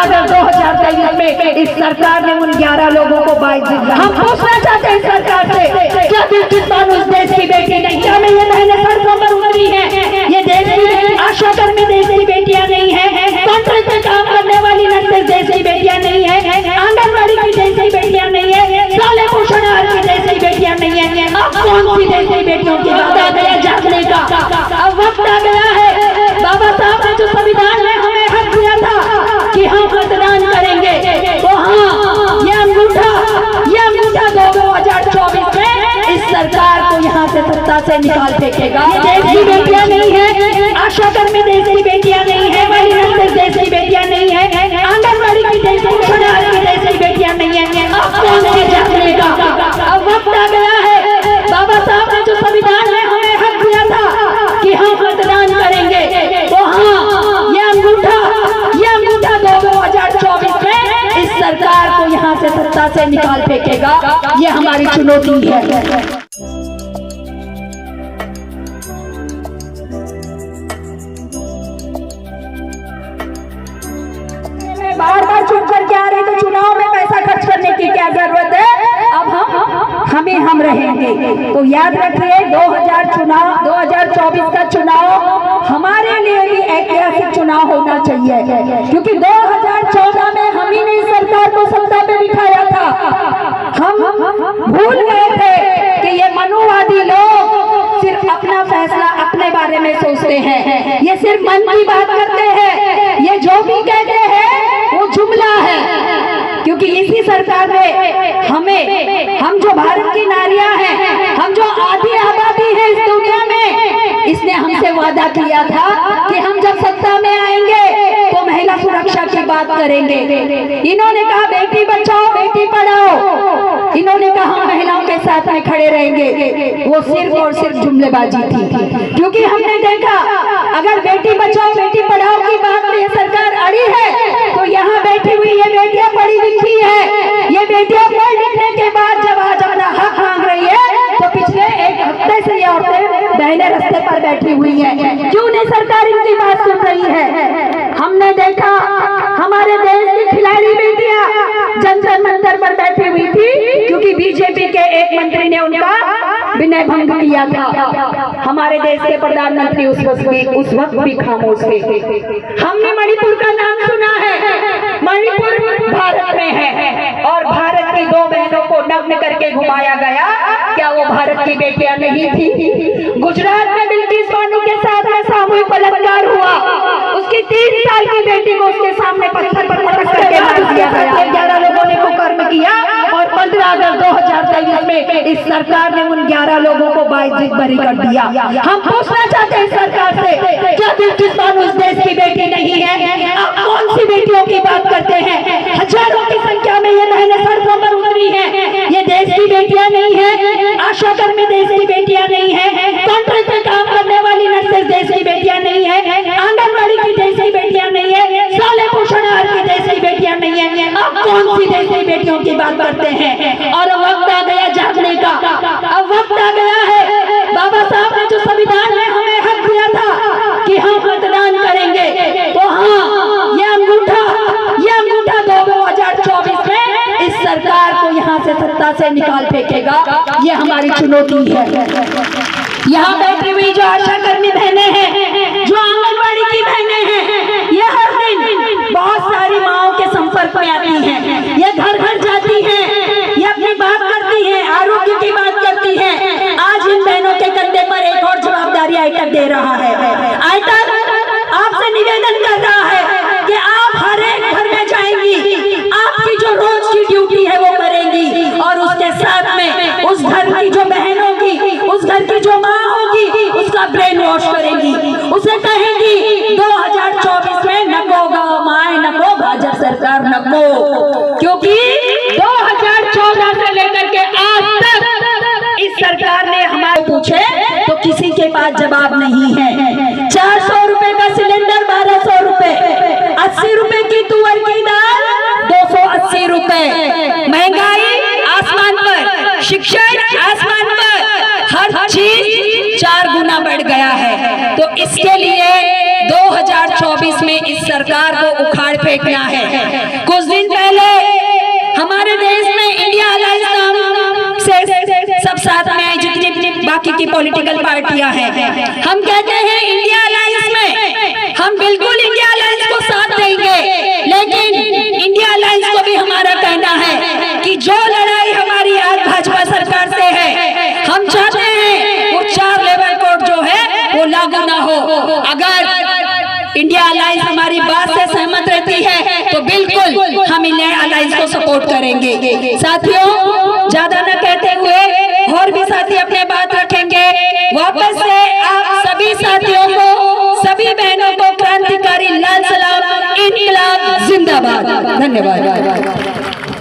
अगस्त 2023 में इस सरकार ने उन 11 लोगों को 22 दिन हम पूछना चाहते हैं सरकार से, क्या दिलकिश बानो इस देश की बेटी नहीं? क्या मैं ये बहनें सड़कों पर उतरी हैं? ये देश की आशा कर्मी देश की बेटियां नहीं है? कॉन्ट्रैक्ट पे काम करने वाली नर्सेज देश की बेटियां नहीं है? आंगनबाड़ी की देश की बेटियां नहीं है? साले पोषण आहार की देश की बेटियां नहीं है? अब कौन सी देश की बेटियों की बात आ गया जागने का? अब वक्त आ गया है। बाबा साहब ने जो संविधान में हमें हक दिया था कि हम मतदान करेंगे, तो हाँ, ये अंगूठा 2024 में इस सरकार को यहाँ से सत्ता से निकाल फेंकेगा। ये देश की बेटियां नहीं है, आशा कर्मी देश की बेटियां नहीं है, वही नर्सेज देश की बेटियां नहीं है, आंगनबाड़ी की देश की देश की बेटियां नहीं है। अब कौन सी जागने का? अब वक्त आ गया है। बाबा साहब ने जो संविधान में हमें हक दिया था कि हम मतदान करेंगे, तो हाँ, ये अंगूठा 2024 में इस सरकार को यहाँ से सत्ता से निकाल फेंकेगा। ये हमारी चुनौती है। बार बार चुन करके आ रही, तो चुनाव में पैसा खर्च करने की क्या जरूरत है? अब हम रहेंगे। तो याद रखिए, 2024 का चुनाव हमारे लिए भी ऐतिहासिक चुनाव होना चाहिए, क्योंकि 2014 में हम ही ने सरकार को सत्ता पे बिठाया था। हम भूल गए थे कि ये मनुवादी लोग सिर्फ अपना फैसला अपने बारे में सोचते हैं, ये सिर्फ मन की बात करते हैं, ये जो भी कहते हैं वो जुमला है। क्योंकि इसी सरकार ने हम जो भारत की नारियां हैं, हम जो आधी आबादी है इस दुनिया में, इसने हमसे वादा किया था कि हम जब सत्ता में आएंगे तो महिला सुरक्षा की बात करेंगे। इन्होंने कहा बेटी बचाओ बेटी पढ़ाओ, इन्होंने कहा हम महिलाओं के साथ में खड़े रहेंगे। वो सिर्फ और सिर्फ जुमलेबाजी थी, क्योंकि हमने देखा अगर बेटी बचाओ बेटी पढ़ाओ की बात में ये सरकार अड़ी है, तो यहाँ बैठी हुई ये बेटियां पढ़ी लिखी है, ये बेटियां पढ़ लिखने के बाद जब आज अपना हक मांग रही है, तो पिछले एक हफ्ते से ये औरतें बहने रास्ते पर बैठी हुई है। क्यों नहीं सरकार इनकी बात सुन रही है? हमने देखा हमारे देश की खिलाड़ी बेटियां जंतर मंतर पर बैठी हुई थी, क्योंकि बीजेपी के एक मंत्री ने उनका विनय भंग किया था। हमारे देश के प्रधानमंत्री उस वक्त भी खामोश थे। हमने मणिपुर का नाम सुना है, मणिपुर भारत में है, और भारत की 2 बहनों को नग्न करके घुमाया गया। क्या वो भारत की बेटियां नहीं थी? गुजरात में बिल्किस बानो के साथ में सामूहिक बलात्कार हुआ, उसकी 3 साल की बेटी को उसके सामने पत्थर पर पटक करके मार दिया गया। 11 लोगों ने कुकर्म किया, और 15 अगस्त 2023 में इस सरकार ने उन 11 लोगों को 22 दिन बरी कर दिया। हम पूछना चाहते हैं सरकार से, क्या दिलकिश बानो इस देश की बेटी नहीं है? आप कौन सी बेटियों की बात करते हैं? हजारों की संख्या में ये बहनें सड़कों पर उतरी हैं। ये देश की बेटियां नहीं है, आशा कर्मी देश की बेटियां नहीं है, कॉन्ट्रैक्ट पे काम करने वाली नर्सेज देश की बेटियां नहीं है, आंगनबाड़ी की देश की बेटियां नहीं है, साले पोषण आहार की देश की बेटियां नहीं है। अब कौन सी देश की बेटियों की बात करते हैं? और वक्त आ गया जागने का। अब वक्त आ गया है। बाबा साहब ने जो संविधान में हमें हक दिया था कि हम मतदान करेंगे, तो हाँ, ये अंगूठा 2024 में इस सरकार को यहाँ से सत्ता से निकाल फेंकेगा। ये हमारी चुनौती है। यहाँ बैठी हुई जो आशा कर्मी बहनें हैं, जो आंगनबाड़ी की बहनें हैं, ये हर दिन बहुत सारी माओं के संपर्क में आती हैं, ये घर घर जाती हैं, ये अपनी बात करती हैं, आरोग्य की बात करती हैं। आज इन बहनों के कंधे पर एक और जिम्मेदारी आइटक दे रहा है। आइटक आपसे निवेदन कर रहा है कि आप हर एक घर में जाएंगी, आपकी जो रोज की ड्यूटी है वो करेंगी, और उसके साथ में उस घर की जो बहन होगी, उस घर की जो माँ होगी, उसका ब्रेन वॉश करेंगी, उसे कहेंगी 2024 में नको गाँव माए नको भाजपा सरकार नको। क्योंकि 2014 से लेकर के आज तक इस सरकार ने हमारे पूछे तो किसी के पास जवाब नहीं है। 400 रुपए का सिलेंडर 1200 रुपए, 80 रुपए की तुअर की दाल 280 रुपए, महंगाई आसमान पर, शिक्षण आसमान पर, हर चीज 4 गुना बढ़ गया है। तो इसके लिए 2024 2024 में इस सरकार को उखाड़ फेंकना है। कुछ दिन पहले हमारे देश में इंडिया अलायंस नाम से सब साथ में आए, जितनी बाकी की पॉलिटिकल पार्टियां हैं। हम कहते हैं इंडिया अलायंस में हम बिल्कुल इंडिया अलायंस को साथ देंगे, लेकिन इंडिया अलायंस को भी हमारा कहना है कि जो लड़ाई हमारी आज भाजपा सरकार से है, हम चाहते हैं वो 4 लेवल कोड जो है वो लागू ना हो। अगर इंडिया अलायंस हमारी बात से सहमत रहती है तो बिल्कुल हम इंडिया अलायंस को सपोर्ट करेंगे। साथियों, ज्यादा न कहते हुए और भी साथी अपने बात रखेंगे। वापस से आप सभी साथियों को, सभी बहनों को क्रांतिकारी लाल सलाम, इनकलाब जिंदाबाद। धन्यवाद।